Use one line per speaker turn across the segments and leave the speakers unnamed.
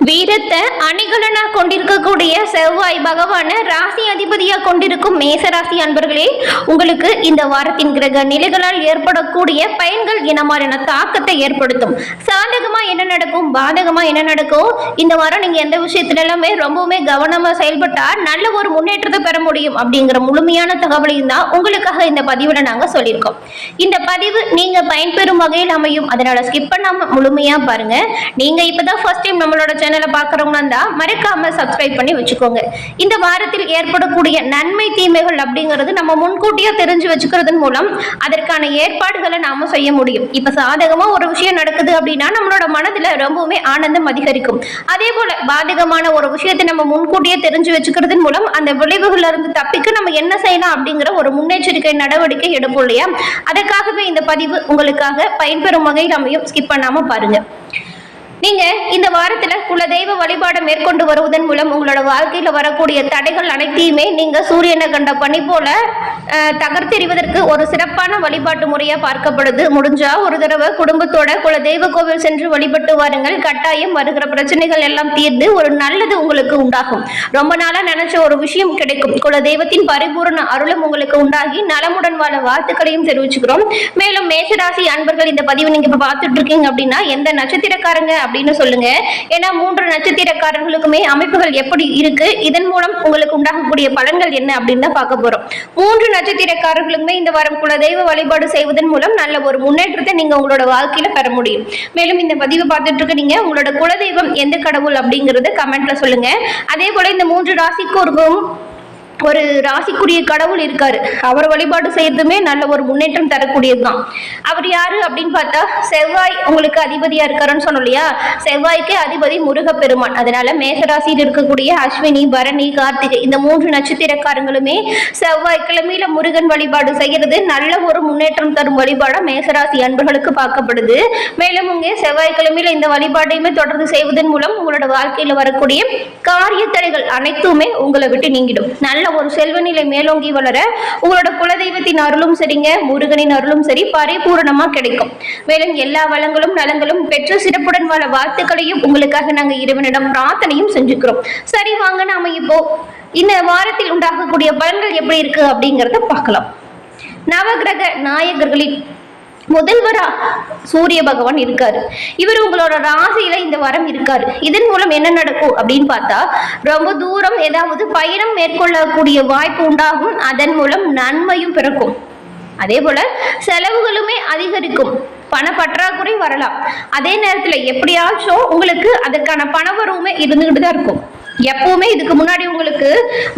வீரத்தை அணிகலனா கொண்டிருக்கக்கூடிய செவ்வாய் பகவான ராசி அதிபதியா கொண்டிருக்கும் மேசராசி அன்பர்களே, உங்களுக்கு இந்த வாரத்தின் கிரக நிலைகளால் ஏற்படக்கூடிய பயன்கள் என்ன மாதிரியான தாக்கத்தை ஏற்படுத்தும், சாதகமா என்ன நடக்கும், பாதகமா என்ன நடக்கும், இந்த வாரம் நீங்க எந்த விஷயத்துல எல்லாமே ரொம்பவுமே கவனமா செயல்பட்டா நல்ல ஒரு முன்னேற்றத்தை பெற முடியும் அப்படிங்கிற முழுமையான தகவலையும் தான் உங்களுக்காக இந்த பதிவுல நாங்க சொல்லியிருக்கோம். இந்த பதிவு நீங்க பயன்பெறும் வகையில் அமையும், அதனால ஸ்கிப் பண்ணாம முழுமையா பாருங்க. நீங்க இப்பதான் ஃபர்ஸ்ட் டைம் நம்மளோட சேனலை பார்க்கறவங்களா இருந்தா மறக்காம சப்ஸ்கிரைப் பண்ணி வச்சுக்கோங்க. இந்த வாரத்தில் ஏற்படக்கூடிய நன்மை தீமைகள் அப்படிங்கிறது நம்ம முன்கூட்டியே தெரிஞ்சு வச்சுக்கிறதன் மூலம் அதற்கான ஏற்பாடுகளை நாம செய்ய முடியும். இப்ப சாதகமா ஒரு விஷயம் நடக்குது அப்படின்னா நம்மளோட மனதுல ரொம்பவுமே ஆனந்தம் அதிகரிக்கும். அதே போல பாதகமான ஒரு விஷயத்தை நம்ம முன்கூட்டியே தெரிஞ்சு வச்சுக்கிறதன் மூலம் அந்த விளைவுகள்ல இருந்து தப்பிக்க நம்ம என்ன செய்யலாம் அப்படிங்கிற ஒரு முன்னெச்சரிக்கை நடவடிக்கை எடுப்போம் இல்லையா? அதற்காகவே இந்த பதிவு உங்களுக்காக பயன்பெறும் வகையில் அமையும். ஸ்கிப் பண்ணாம பாருங்க. நீங்க இந்த வாரத்துல குலதெய்வ வழிபாடு மேற்கொண்டு வருவதன் மூலம் உங்களோட வாழ்க்கையில வரக்கூடிய தடைகள் அனைத்தையுமே நீங்க சூரியனை கண்ட பணி போல தகர்த்தெறிவதற்கு ஒரு சிறப்பான வழிபாட்டு முறையா பார்க்கப்படுது. முடிஞ்சா ஒரு தடவை குடும்பத்தோட குலதெய்வ கோவில் சென்று வழிபட்டு வாருங்கள். கட்டாயம் வருகிற பிரச்சனைகள் எல்லாம் தீர்ந்து ஒரு நல்லது உங்களுக்கு உண்டாகும். ரொம்ப நாளா நினைச்ச ஒரு விஷயம் கிடைக்கும். குலதெய்வத்தின் பரிபூர்ண அருளும் உங்களுக்கு உண்டாகி நலமுடன் வாழ வாழ்த்துக்களையும் தெரிவிச்சுக்கிறோம். மேலும் மேஷராசி அன்பர்கள் இந்த பதிவு நீங்க இப்ப பார்த்துட்டு இருக்கீங்க அப்படின்னா எந்த நட்சத்திரக்காரங்க அப்படின்னு சொல்லுங்க. ஏன்னா 3 நட்சத்திரக்காரர்களுக்குமே அமைப்புகள் எப்படி இருக்கு, இதன் மூலம் உங்களுக்கு உண்டாகக்கூடிய பலன்கள் என்ன அப்படின்னு தான் பார்க்க போறோம். 3 நட்சத்திரக்காரர்களுக்குமே இந்த வாரம் குலதெய்வ வழிபாடு செய்வதன் மூலம் நல்ல ஒரு முன்னேற்றத்தை நீங்க உங்களோட வாழ்க்கையில பெற முடியும். மேலும் இந்த பதிவு பார்த்துட்டு இருக்க நீங்க உங்களோட குலதெய்வம் எந்த கடவுள் அப்படிங்கறத கமெண்ட்ல சொல்லுங்க. அதே போல இந்த 3 ராசிக்கும் ஒரு ராசிக்குரிய கடவுள் இருக்காரு. அவர் வழிபாடு செய்யறதுமே நல்ல ஒரு முன்னேற்றம் தரக்கூடியதுதான். அவர் யாரு அப்படின்னு பார்த்தா செவ்வாய் உங்களுக்கு அதிபதியா இருக்காருன்னு சொன்னோம் இல்லையா? செவ்வாய்க்கு அதிபதி முருகப்பெருமான். அதனால மேசராசியில் இருக்கக்கூடிய அஸ்வினி, பரணி, கார்த்திகை இந்த 3 நட்சத்திரக்காரங்களுமே செவ்வாய்க்கிழமையில முருகன் வழிபாடு செய்யறது நல்ல ஒரு முன்னேற்றம் தரும் வழிபாடா மேசராசி அன்பர்களுக்கு பார்க்கப்படுது. மேலும் இங்கே செவ்வாய்க்கிழமையில இந்த வழிபாட்டையுமே தொடர்ந்து செய்வதன் மூலம் உங்களோட வாழ்க்கையில வரக்கூடிய காரிய தடைகள் அனைத்துமே உங்களை விட்டு நீங்கிடும். நல்ல ஒரு செல்வநிலை மேலோங்கி வளர உங்களோட குலதெய்வத்தின் அருளும் சரிங்க, முருகனின் அருளும் சரி பரிபூரணமா கிடைக்கும். மேலும் எல்லா வளங்களும் நலங்களும் பெற்று சிறப்புடன் வாழ வாழ்த்துக்களையும் உங்களுக்காக நாங்க இறைவனிடம் பிரார்த்தனையும் செஞ்சுக்கிறோம். சரி, வாங்க நாம இப்போ இந்த வாரத்தில் உண்டாகக்கூடிய பலன்கள் எப்படி இருக்கு அப்படிங்கறத பார்க்கலாம். நவகிரக நாயகர்களின் முதல்வரா சூரிய பகவான் இருக்காரு. இவர் உங்களோட ராசியில இந்த வாரம் இருக்காரு. இதன் மூலம் என்ன நடக்கும் அப்படின்னு பார்த்தா ரொம்ப தூரம் ஏதாவது பயணம் மேற்கொள்ளக்கூடிய வாய்ப்பு உண்டாகும். அதன் மூலம் நன்மையும் பிறக்கும். அதே போல செலவுகளுமே அதிகரிக்கும். பண பற்றாக்குறை வரலாம். அதே நேரத்துல எப்படியாச்சும் உங்களுக்கு அதற்கான பண வரவுமே இருந்துகிட்டு தான் இருக்கும். எப்பவுமே இதுக்கு முன்னாடி உங்களுக்கு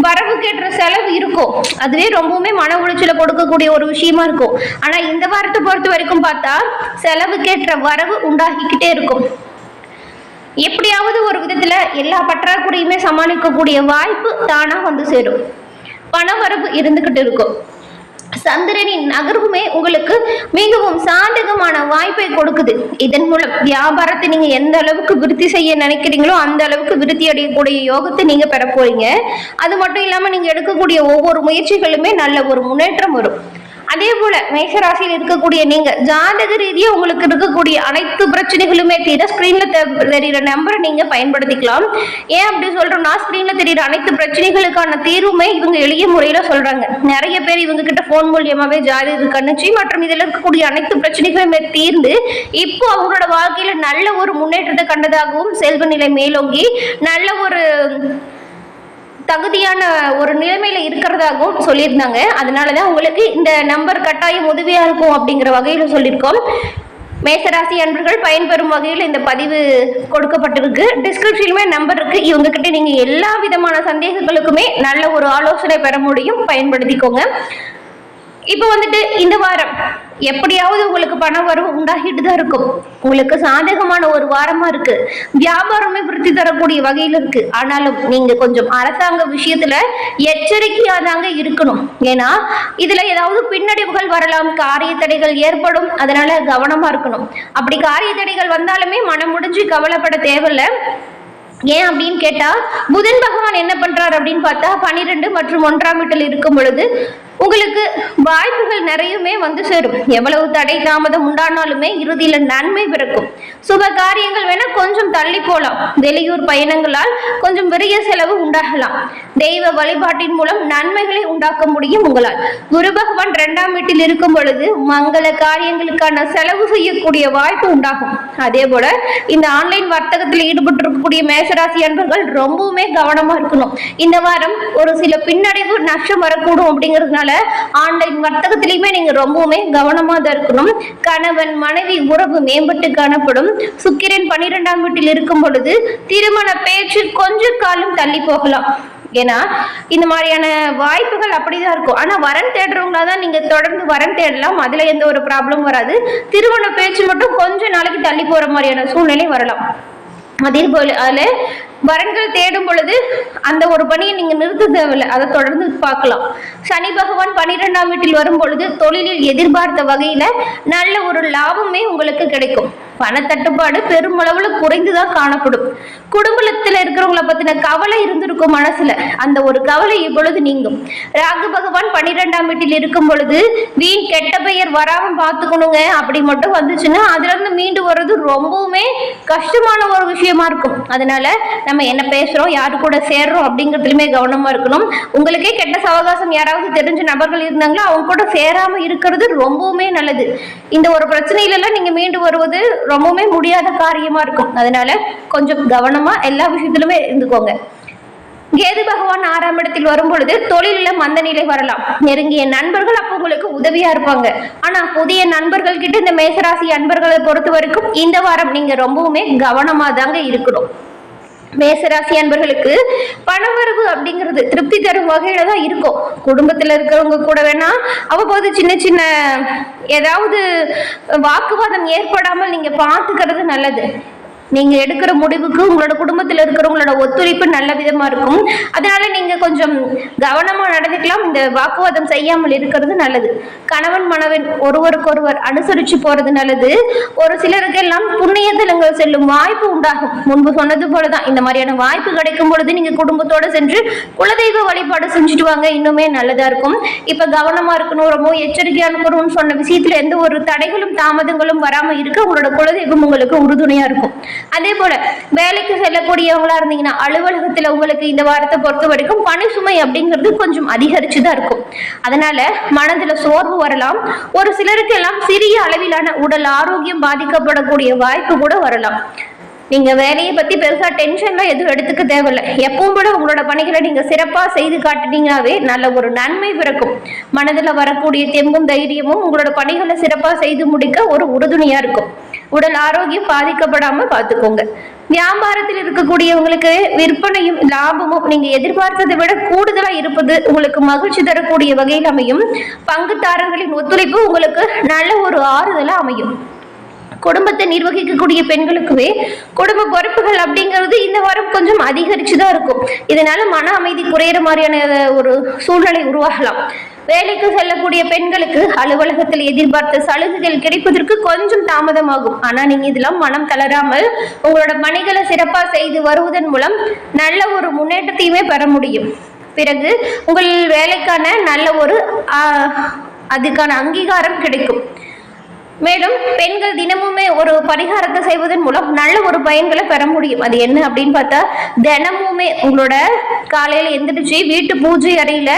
வரவுக்கேற்ற செலவு இருக்கும். அதுவே ரொம்பவுமே மன உளைச்சல கொடுக்கக்கூடிய ஒரு விஷயமா இருக்கும். ஆனா இந்த வாரத்தை பொறுத்த வரைக்கும் பார்த்தா செலவுக்கேற்ற வரவு உண்டாகிக்கிட்டே இருக்கும். எப்படியாவது ஒரு விதத்துல எல்லா பற்றாக்குறையுமே சமாளிக்கக்கூடிய வாய்ப்பு தானா வந்து சேரும். பண வரவு இருந்துகிட்டு இருக்கும். சந்திரனின் நகர்வுமே உங்களுக்கு மிகவும் சாதகமான வாய்ப்பை கொடுக்குது. இதன் மூலம் வியாபாரத்தை நீங்க எந்த அளவுக்கு விருத்தி செய்ய நினைக்கிறீங்களோ அந்த அளவுக்கு விருத்தி அடையக்கூடிய யோகத்தை நீங்க பெற போறீங்க. அது மட்டும் இல்லாம நீங்க எடுக்கக்கூடிய ஒவ்வொரு முயற்சிகளுமே நல்ல ஒரு முன்னேற்றம் வரும். அதே போல மேஷராசியில் இருக்கக்கூடிய நீங்க ஜாதக ரீதியா உங்களுக்கு இருக்கக்கூடிய அனைத்து பிரச்சனைகளுமே தீர ஸ்கிரீன்ல தெரிகிற நம்பரை நீங்க பயன்படுத்திக்கலாம். ஏன் அப்படி சொல்றோம்னா ஸ்கிரீன்ல தெரிகிற அனைத்து பிரச்சனைகளுக்கான தீர்வுமே இவங்க எளிய முறையில சொல்றாங்க. நிறைய பேர் இவங்க கிட்ட போன் மூலியமாவே ஜாதக கணிச்சு மற்றும் இதுல இருக்கக்கூடிய அனைத்து பிரச்சனைகளுமே தீர்ந்து இப்போ அவங்களோட வாழ்க்கையில நல்ல ஒரு முன்னேற்றத்தை கண்டதாகவும் செல்வ நிலை மேலோங்கி நல்ல ஒரு தகுதியான ஒரு நிலைமையில இருக்கிறதாகவும் சொல்லியிருந்தாங்க. அதனாலதான் உங்களுக்கு இந்த நம்பர் கட்டாயம் உதவியா இருக்கும் அப்படிங்கிற வகையில சொல்லியிருக்கோம். மேசராசி அன்பர்கள் பயன்பெறும் வகையில் இந்த பதிவு கொடுக்கப்பட்டிருக்கு. டிஸ்கிரிப்ஷன்லுமே நம்பர் இருக்கு. இவங்க கிட்ட நீங்க எல்லா விதமான சந்தேகங்களுக்குமே நல்ல ஒரு ஆலோசனை பெற முடியும். பயன்படுத்திக்கோங்க. இப்போ வந்துட்டு இந்த வாரம் எப்படியாவது உங்களுக்கு பண வரவு உண்டாகிட்டு தான் இருக்கும். உங்களுக்கு சாதகமான ஒரு வாரமா இருக்கு. வியாபாரமே விருத்தி தரக்கூடிய வகையில் இருக்கு. ஆனாலும் நீங்க கொஞ்சம் அரசாங்க விஷயத்துல எச்சரிக்கையா தாங்க இருக்கணும். ஏன்னா இதுல ஏதாவது பின்னடைவுகள் வரலாம், காரிய தடைகள் ஏற்படும். அதனால கவனமா இருக்கணும். அப்படி காரிய தடைகள் வந்தாலுமே மனம் முடிஞ்சு கவலைப்பட தேவையில்லை. ஏன் அப்படின்னு கேட்டா புதன் பகவான் என்ன பண்றாரு அப்படின்னு பார்த்தா 12 மற்றும் 1ஆம் வீட்டில் இருக்கும் பொழுது உங்களுக்கு வாய்ப்புகள் நிறையவே வந்து சேரும். எவ்வளவு தடை தாமதம் உண்டானாலுமே இறுதியில நன்மை பிறக்கும். சுப காரியங்கள் வேணா கொஞ்சம் தள்ளி போலாம். வெளியூர் பயணங்களால் கொஞ்சம் விரைய செலவு உண்டாகலாம். தெய்வ வழிபாட்டின் மூலம் நன்மைகளை உண்டாக்க முடியும் உங்களால். குரு பகவான் 2ஆம் வீட்டில் இருக்கும் பொழுது மங்கள காரியங்களுக்கான செலவு செய்யக்கூடிய வாய்ப்பு உண்டாகும். அதே போல இந்த ஆன்லைன் வர்த்தகத்தில் ஈடுபட்டு இருக்கக்கூடிய மேசராசி அன்பர்கள் ரொம்பவுமே கவனமா இருக்கணும். இந்த வாரம் ஒரு சில பின்னடைவு நஷ்டம் வரக்கூடும். அப்படிங்கிறதுனால ஆன்லைன் வர்த்தகத்திலையுமே நீங்க ரொம்பவுமே கவனமா தான் இருக்கணும். கணவன் மனைவி உறவு மேம்பட்டு காணப்படும். சுக்கிரன் 12ஆம் வீட்டில் இருக்கும் பொழுது திருமண பேச்சு கொஞ்ச காலம் தள்ளி போகலாம். ஏன்னா இந்த மாதிரியான வாய்ப்புகள் அப்படிதான் இருக்கும். ஆனா வரன் தேடுறவங்களா தான் நீங்க தொடர்ந்து வரன் தேடலாம். அதுல எந்த ஒரு ப்ராப்ளம் வராது. திருமண பேச்சு மட்டும் கொஞ்ச நாளைக்கு தள்ளி போற மாதிரியான சூழ்நிலை வரலாம். அதே போல அதுல வரன்கள் தேடும் பொழுது அந்த ஒரு பணியை நீங்க நிறுத்த தேவையில்லை, அதை தொடர்ந்து பார்க்கலாம். சனி பகவான் 12ஆம் வீட்டில் வரும் பொழுது தொழிலில் எதிர்பார்த்த வகையில நல்ல ஒரு லாபமே உங்களுக்கு கிடைக்கும். பணத்தட்டுப்பாடு பெருமளவுல குறைந்துதான் காணப்படும். குடும்பத்துல இருக்கிறவங்களை பத்தின கவலை இருந்திருக்கும் மனசுல, அந்த ஒரு கவலை இப்பொழுது நீங்கும். ராகு பகவான் 12ஆம் வீட்டில் இருக்கும் பொழுது வீண் கெட்ட பெயர் வராம பார்த்துக்கணுங்க. அப்படி மட்டும் வந்துச்சுன்னா அதுல இருந்து மீண்டு வர்றது ரொம்பவுமே கஷ்டமான ஒரு விஷயமா இருக்கும். அதனால நம்ம என்ன பேசுறோம், யாரு கூட சேர்றோம் அப்படிங்கிறதுலுமே கவனமா இருக்கணும். உங்களுக்கே கெட்ட சவகாசம் யாராவது தெரிஞ்ச நபர்கள் இருந்தாங்களோ அவங்க கூட சேராம இருக்கிறது ரொம்பவுமே நல்லது. இந்த ஒரு பிரச்சனையில எல்லாம் நீங்க மீண்டு வருவது ரொம்பவுமே முடியாத காரியமா இருக்கும். அதனால கொஞ்சம் கவனமா எல்லா விஷயத்திலுமே இருந்துக்கோங்க. கேது பகவான் 6ஆம் இடத்தில் வரும் பொழுது தொழில மந்த நிலை வரலாம். நெருங்கிய நண்பர்கள் அப்போ உங்களுக்கு உதவியா இருப்பாங்க. ஆனா புதிய நண்பர்கள் கிட்ட இந்த மேசராசி அன்பர்களை பொறுத்த வரைக்கும் இந்த வாரம் நீங்க ரொம்பவுமே கவனமா தாங்க இருக்கணும். மேசராசி அன்பர்களுக்கு பணவரவு அப்படிங்கிறது திருப்தி தரும் வகையில தான் இருக்கும். குடும்பத்துல இருக்கிறவங்க கூட வேணா அவ்வப்போது சின்ன சின்ன ஏதாவது வாக்குவாதம் ஏற்படாமல் நீங்க பார்த்துக்கிறது நல்லது. நீங்க எடுக்கிற முடிவுக்கு உங்களோட குடும்பத்தில் இருக்கிறவங்களோட ஒத்துழைப்பு நல்ல விதமா இருக்கும். அதனால நீங்க கொஞ்சம் கவனமா நடந்துக்கலாம். இந்த வாக்குவாதம் செய்யாமல் இருக்கிறது நல்லது. கணவன் மனைவன் ஒருவருக்கொருவர் அனுசரிச்சு போறது நல்லது. ஒரு சிலருக்கு எல்லாம் புண்ணியத்தலங்கள் செல்லும் வாய்ப்பு உண்டாகும். முன்பு சொன்னது போலதான் இந்த மாதிரியான வாய்ப்பு கிடைக்கும் பொழுது நீங்க குடும்பத்தோட சென்று குலதெய்வ வழிபாடு செஞ்சுட்டு வாங்க, இன்னுமே நல்லதா இருக்கும். இப்ப கவனமா இருக்கணும், ரொம்ப எச்சரிக்கையா இருக்கணும்னு சொன்ன விஷயத்துல எந்த ஒரு தடைகளும் தாமதங்களும் வராம இருக்க உங்களோட குலதெய்வம் உங்களுக்கு உறுதுணையா இருக்கும். அதே போல வேலைக்கு செல்லக்கூடியவங்களா இருந்தீங்கன்னா அலுவலகத்துல உங்களுக்கு இந்த வாரத்தை பொறுத்த வரைக்கும் பணி சுமை அப்படிங்கிறது கொஞ்சம் அதிகரிச்சுதான் இருக்கும். அதனால மனதுல சோர்வு வரலாம். ஒரு சிலருக்கு எல்லாம் சிறிய அளவிலான உடல் ஆரோக்கியம் பாதிக்கப்படக்கூடிய வாய்ப்பு கூட வரலாம். நீங்க வேலையை பத்தி பெருசா டென்ஷன்லாம் எதுவும் எடுத்துக்க தேவையில்லை. எப்பவும் கூட உங்களோட பணிகளை நீங்க சிறப்பா செய்து காட்டினீங்கன்னாவே நல்ல ஒரு நன்மை பிறக்கும். மனதுல வரக்கூடிய தெம்பும் தைரியமும் உங்களோட பணிகளை சிறப்பா செய்து முடிக்க ஒரு உறுதுணையா இருக்கும். உடல் ஆரோக்கியம் பாதிக்கப்படாம பார்த்துக்கோங்க. வியாபாரத்தில் இருக்கக்கூடியவங்களுக்கு விற்பனையும் லாபமும் நீங்க எதிர்பார்த்ததை விட கூடுதலா இருப்பது உங்களுக்கு மகிழ்ச்சி தரக்கூடிய வகையில் அமையும். பங்குதாரர்களின் ஒத்துழைப்பு உங்களுக்கு நல்ல ஒரு ஆறுதலா அமையும். குடும்பத்தை நிர்வகிக்கக்கூடிய பெண்களுக்குவே குடும்ப பொறுப்புகள் அப்படிங்கிறது இந்த வாரம் கொஞ்சம் அதிகரிச்சுதான் இருக்கும். இதனால மன அமைதி குறையிற மாதிரியான ஒரு சூழ்நிலை உருவாகலாம். வேலைக்கு செல்லக்கூடிய பெண்களுக்கு அலுவலகத்தில் எதிர்பார்த்த சலுகைகள் கிடைப்பதற்கு கொஞ்சம் தாமதமாகும். ஆனா நீங்க இதெல்லாம் மனம் தளராமல் உங்களோட பணிகளை சிறப்பா செய்து வருவதன் மூலம் நல்ல ஒரு முன்னேற்றத்தையுமே பெற முடியும். பிறகு உங்கள் வேலைக்கான நல்ல ஒரு அதுக்கான அங்கீகாரம் கிடைக்கும். மேலும் பெண்கள் தினமுமே ஒரு பரிகாரத்தை செய்வதன் மூலம் நல்ல ஒரு பயன்களை பெற முடியும். அது என்ன அப்படின்னு பார்த்தா, தினமுமே உங்களோட காலையில எந்திரிச்சு வீட்டு பூஜை அறையில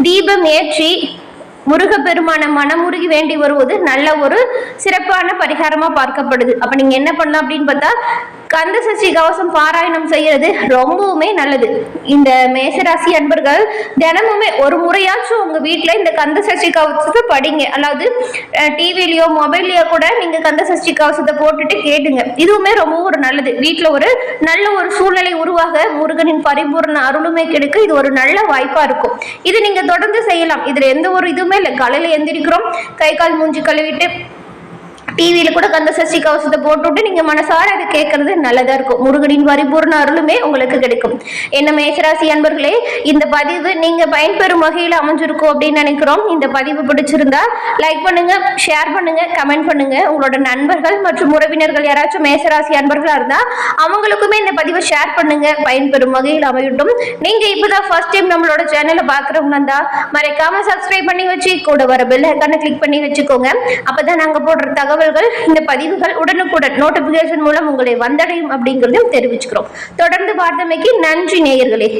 தீபம் ஏற்றி முருகப்பெருமான மனமுருகி வேண்டி வருவது நல்ல ஒரு சிறப்பான பரிகாரமா பார்க்கப்படுது. அப்ப நீங்க என்ன பண்ணலாம் அப்படின்னு பார்த்தா, கந்த சஷ்டி கவசம் பாராயணம் செய்யறது ரொம்பவுமே நல்லது. இந்த மேசராசி அன்பர்கள் தினமுமே ஒரு முறையாச்சும் உங்க வீட்டுல இந்த கந்த சஷ்டி கவசத்தை படிங்க. அதாவது டிவிலயோ மொபைல்லயோ கூட நீங்க கந்த சஷ்டி கவசத்தை போட்டுட்டு கேட்டுங்க. இதுவுமே ரொம்ப ஒரு நல்லது. வீட்டுல ஒரு நல்ல ஒரு சூழ்நிலை உருவாக முருகனின் பரிபூர்ண அருளுமே கிடைக்க இது ஒரு நல்ல வாய்ப்பா இருக்கும். இது நீங்க தொடர்ந்து செய்யலாம். இதுல எந்த ஒரு இதுவுமே இல்லை. காலையில எந்திரிக்கிறோம், கை கால் மூஞ்சி கழுவிட்டு டிவியில கூட கந்த சஷ்டி கவசத்தை போட்டுவிட்டு நீங்க மனசார அதை கேட்கறது நல்லதா இருக்கும். முருகனின் பரிபூர்ண அருளுமே உங்களுக்கு கிடைக்கும். என்ன மேசராசி அன்பர்களே, இந்த பதிவு நீங்க பயன்பெறும் வகையில் அமைஞ்சிருக்கும் அப்படின்னு நினைக்கிறோம். இந்த பதிவு பிடிச்சிருந்தா லைக் பண்ணுங்க, ஷேர் பண்ணுங்க, கமெண்ட் பண்ணுங்க. உங்களோட நண்பர்கள் மற்றும் உறவினர்கள் யாராச்சும் மேசராசி அன்பர்களா இருந்தா அவங்களுக்குமே இந்த பதிவை ஷேர் பண்ணுங்க, பயன்பெறும் வகையில் அமையட்டும். நீங்க இப்பதான் ஃபர்ஸ்ட் டைம் நம்மளோட சேனலை பாக்குறவங்க இருந்தா மறக்காம சப்ஸ்கிரைப் பண்ணி வச்சு கூட வர பெல் ஐகானை கிளிக் பண்ணி வச்சுக்கோங்க. அப்பதான் நாங்க போடுற தகவல்கள், இந்த பதிவுகள் உடனுக்குடன் நோட்டிபிகேஷன் மூலம் உங்களை வந்தடையும் அப்படிங்கறதையும் தெரிவிச்சுக்கிறோம். தொடர்ந்து பார்த்தமைக்கு நன்றி நேயர்களே.